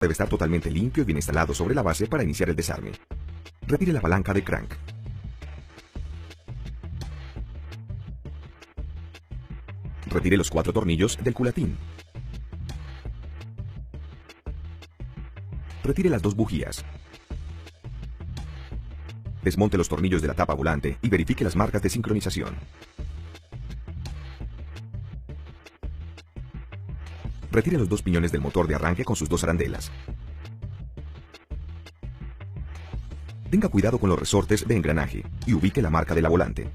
debe estar totalmente limpio y bien instalado sobre la base para iniciar el desarme. Retire la palanca de crank. Retire los 4 tornillos del culatín. Retire las 2 bujías. Desmonte los tornillos de la tapa volante y verifique las marcas de sincronización. Retire los 2 piñones del motor de arranque con sus 2 arandelas. Tenga cuidado con los resortes de engranaje y ubique la marca de la volante.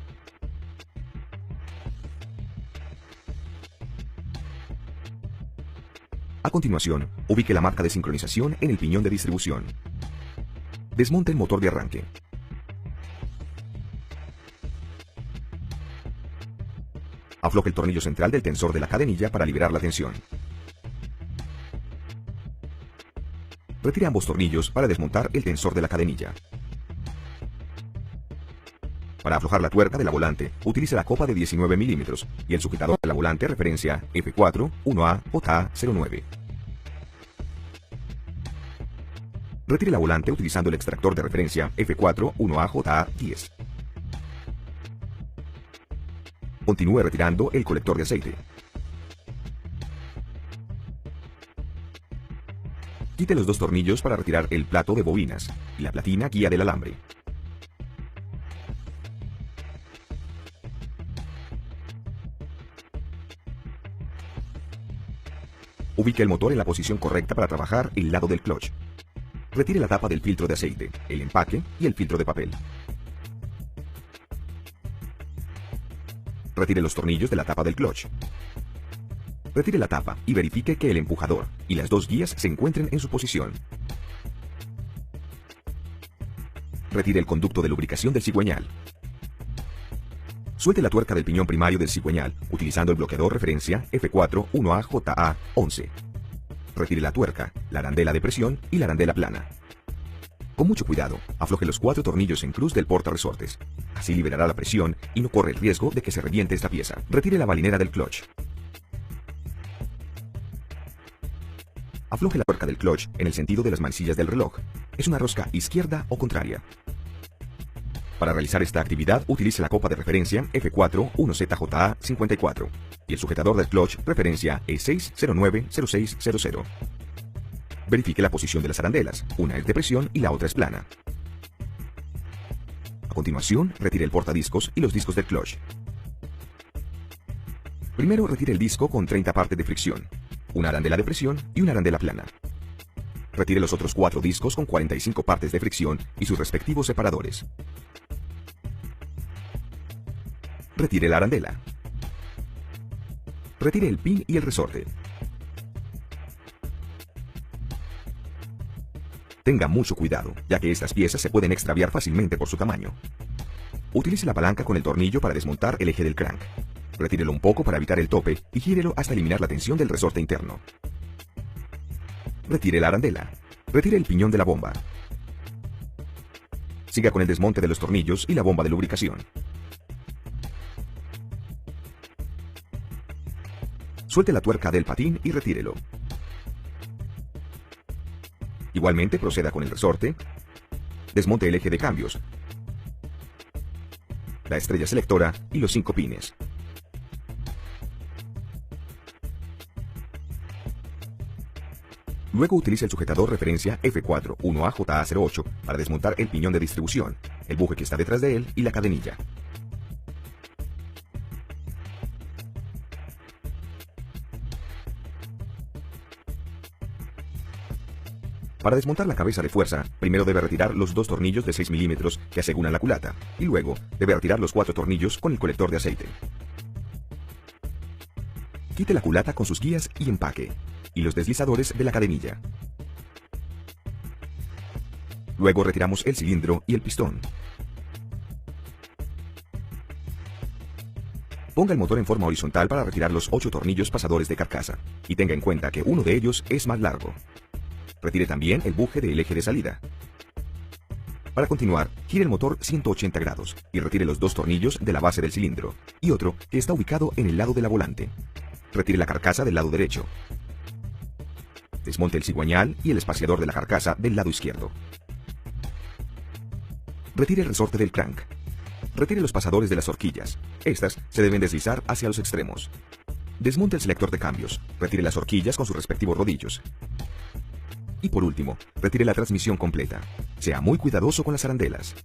A continuación, ubique la marca de sincronización en el piñón de distribución. Desmonte el motor de arranque. Afloje el tornillo central del tensor de la cadenilla para liberar la tensión. Retire ambos tornillos para desmontar el tensor de la cadenilla. Para aflojar la tuerca de la volante, utilice la copa de 19 milímetros y el sujetador de la volante referencia F4 1A JA09. Retire la volante utilizando el extractor de referencia F4 1A JA10. Continúe retirando el colector de aceite. Quite los 2 tornillos para retirar el plato de bobinas y la platina guía del alambre. Ubique el motor en la posición correcta para trabajar el lado del clutch. Retire la tapa del filtro de aceite, el empaque y el filtro de papel. Retire los tornillos de la tapa del clutch. Retire la tapa y verifique que el empujador y las 2 guías se encuentren en su posición. Retire el conducto de lubricación del cigüeñal. Suelte la tuerca del piñón primario del cigüeñal utilizando el bloqueador referencia F4 1A JA11. Retire la tuerca, la arandela de presión y la arandela plana. Con mucho cuidado, afloje los 4 tornillos en cruz del porta-resortes. Así liberará la presión y no corre el riesgo de que se reviente esta pieza. Retire la balinera del clutch. Afloje la tuerca del clutch en el sentido de las manecillas del reloj. Es una rosca izquierda o contraria. Para realizar esta actividad, utilice la copa de referencia F4 1ZJA54 y el sujetador del clutch referencia E6090600. Verifique la posición de las arandelas, una es de presión y la otra es plana. A continuación, retire el portadiscos y los discos del clutch. Primero retire el disco con 30 partes de fricción, una arandela de presión y una arandela plana. Retire los otros 4 discos con 45 partes de fricción y sus respectivos separadores. Retire la arandela. Retire el pin y el resorte. Tenga mucho cuidado, ya que estas piezas se pueden extraviar fácilmente por su tamaño. Utilice la palanca con el tornillo para desmontar el eje del crank. Retírelo un poco para evitar el tope y gírelo hasta eliminar la tensión del resorte interno. Retire la arandela. Retire el piñón de la bomba. Siga con el desmonte de los tornillos y la bomba de lubricación. Suelte la tuerca del patín y retírelo. Igualmente proceda con el resorte. Desmonte el eje de cambios, la estrella selectora y los 5 pines. Luego utilice el sujetador referencia F4 1AJA08 para desmontar el piñón de distribución, el buje que está detrás de él y la cadenilla. Para desmontar la cabeza de fuerza, primero debe retirar los 2 tornillos de 6 milímetros que aseguran la culata, y luego debe retirar los 4 tornillos con el colector de aceite. Quite la culata con sus guías y empaque, y los deslizadores de la cadenilla. Luego retiramos el cilindro y el pistón. Ponga el motor en forma horizontal para retirar los 8 tornillos pasadores de carcasa, y tenga en cuenta que uno de ellos es más largo. Retire también el buje del eje de salida. Para continuar, gire el motor 180 grados y retire los 2 tornillos de la base del cilindro y otro que está ubicado en el lado de la volante. Retire la carcasa del lado derecho. Desmonte el cigüeñal y el espaciador de la carcasa del lado izquierdo. Retire el resorte del crank. Retire los pasadores de las horquillas. Estas se deben deslizar hacia los extremos. Desmonte el selector de cambios. Retire las horquillas con sus respectivos rodillos. Y por último, retire la transmisión completa. Sea muy cuidadoso con las arandelas.